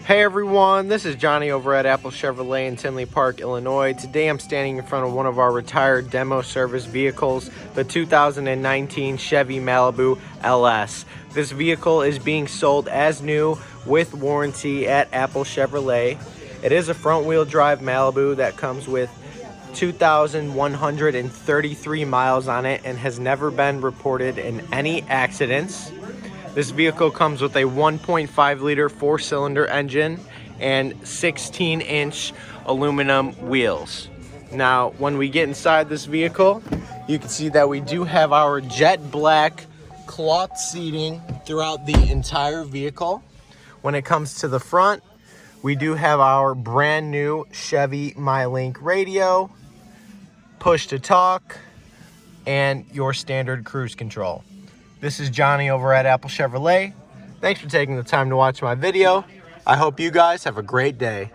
Hey everyone, this is Johnny over at Apple Chevrolet in Tinley Park, Illinois. Today I'm standing in front of one of our retired demo service vehicles, the 2019 Chevy Malibu LS. This vehicle is being sold as new with warranty at Apple Chevrolet. It is a front wheel drive Malibu that comes with 2,133 miles on it and has never been reported in any accidents. This vehicle comes with a 1.5 liter 4-cylinder engine and 16-inch aluminum wheels. Now, when we get inside this vehicle, you can see that we do have our jet black cloth seating throughout the entire vehicle. When it comes to the front, we do have our brand new Chevy MyLink radio, push to talk, and your standard cruise control. This is Johnny over at Apple Chevrolet. Thanks for taking the time to watch my video. I hope you guys have a great day.